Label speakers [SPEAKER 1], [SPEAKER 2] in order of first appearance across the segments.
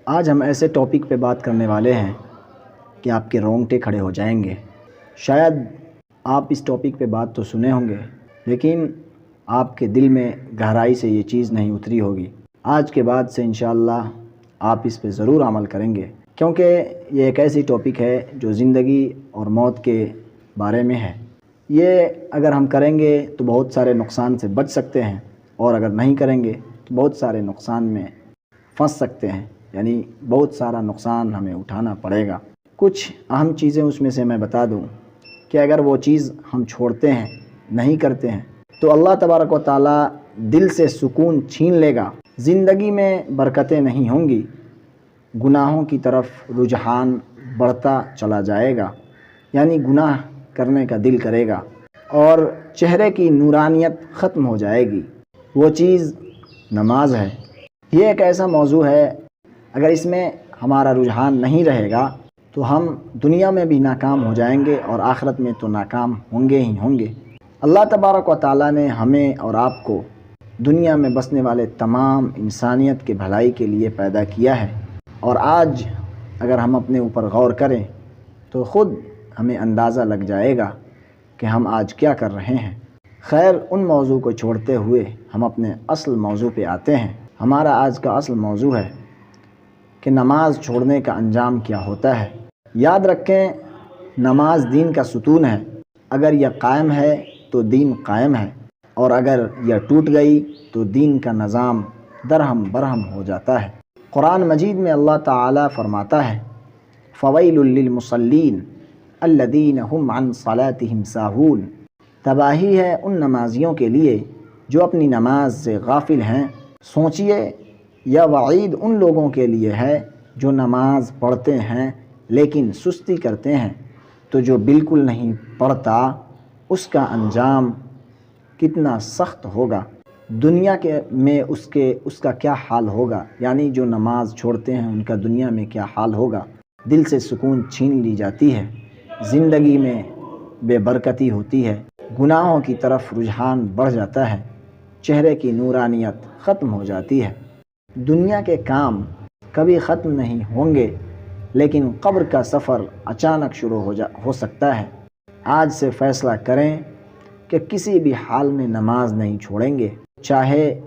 [SPEAKER 1] آج ہم ایسے ٹاپک پہ بات کرنے والے ہیں کہ آپ کے رونگٹے کھڑے ہو جائیں گے۔ شاید آپ اس ٹاپک پہ بات تو سنے ہوں گے، لیکن آپ کے دل میں گہرائی سے یہ چیز نہیں اتری ہوگی۔ آج کے بعد سے انشاءاللہ آپ اس پہ ضرور عمل کریں گے، کیونکہ یہ ایک ایسی ٹاپک ہے جو زندگی اور موت کے بارے میں ہے۔ یہ اگر ہم کریں گے تو بہت سارے نقصان سے بچ سکتے ہیں، اور اگر نہیں کریں گے تو بہت سارے نقصان میں پھنس سکتے ہیں، یعنی بہت سارا نقصان ہمیں اٹھانا پڑے گا۔ کچھ اہم چیزیں اس میں سے میں بتا دوں کہ اگر وہ چیز ہم چھوڑتے ہیں، نہیں کرتے ہیں، تو اللہ تبارک و تعالیٰ دل سے سکون چھین لے گا، زندگی میں برکتیں نہیں ہوں گی، گناہوں کی طرف رجحان بڑھتا چلا جائے گا، یعنی گناہ کرنے کا دل کرے گا، اور چہرے کی نورانیت ختم ہو جائے گی۔ وہ چیز نماز ہے۔ یہ ایک ایسا موضوع ہے، اگر اس میں ہمارا رجحان نہیں رہے گا تو ہم دنیا میں بھی ناکام ہو جائیں گے اور آخرت میں تو ناکام ہوں گے ہی ہوں گے۔ اللہ تبارک و تعالیٰ نے ہمیں اور آپ کو دنیا میں بسنے والے تمام انسانیت کے بھلائی کے لیے پیدا کیا ہے، اور آج اگر ہم اپنے اوپر غور کریں تو خود ہمیں اندازہ لگ جائے گا کہ ہم آج کیا کر رہے ہیں۔ خیر، ان موضوع کو چھوڑتے ہوئے ہم اپنے اصل موضوع پہ آتے ہیں۔ ہمارا آج کا اصل موضوع ہے کہ نماز چھوڑنے کا انجام کیا ہوتا ہے۔ یاد رکھیں، نماز دین کا ستون ہے۔ اگر یہ قائم ہے تو دین قائم ہے، اور اگر یہ ٹوٹ گئی تو دین کا نظام درہم برہم ہو جاتا ہے۔ قرآن مجید میں اللہ تعالیٰ فرماتا ہے، فَوَيْلٌ لِّلْمُصَلِّينَ الَّذِينَ هُمْ عَنْ صَلَاتِهِمْ سَاهُونَ۔ تباہی ہے ان نمازیوں کے لیے جو اپنی نماز سے غافل ہیں۔ سوچئے، یا وعید ان لوگوں کے لیے ہے جو نماز پڑھتے ہیں لیکن سستی کرتے ہیں، تو جو بالکل نہیں پڑھتا اس کا انجام کتنا سخت ہوگا، دنیا میں اس کا کیا حال ہوگا، یعنی جو نماز چھوڑتے ہیں ان کا دنیا میں کیا حال ہوگا۔ دل سے سکون چھین لی جاتی ہے، زندگی میں بے برکتی ہوتی ہے، گناہوں کی طرف رجحان بڑھ جاتا ہے، چہرے کی نورانیت ختم ہو جاتی ہے۔ دنیا کے کام کبھی ختم نہیں ہوں گے، لیکن قبر کا سفر اچانک شروع ہو سکتا ہے۔ آج سے فیصلہ کریں کہ کسی بھی حال میں نماز نہیں چھوڑیں گے، چاہے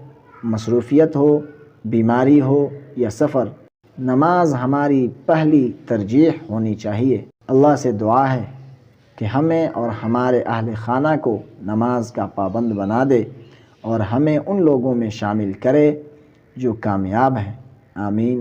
[SPEAKER 1] مصروفیت ہو، بیماری ہو یا سفر۔ نماز ہماری پہلی ترجیح ہونی چاہیے۔ اللہ سے دعا ہے کہ ہمیں اور ہمارے اہل خانہ کو نماز کا پابند بنا دے، اور ہمیں ان لوگوں میں شامل کرے جو کامیاب ہیں۔ آمین۔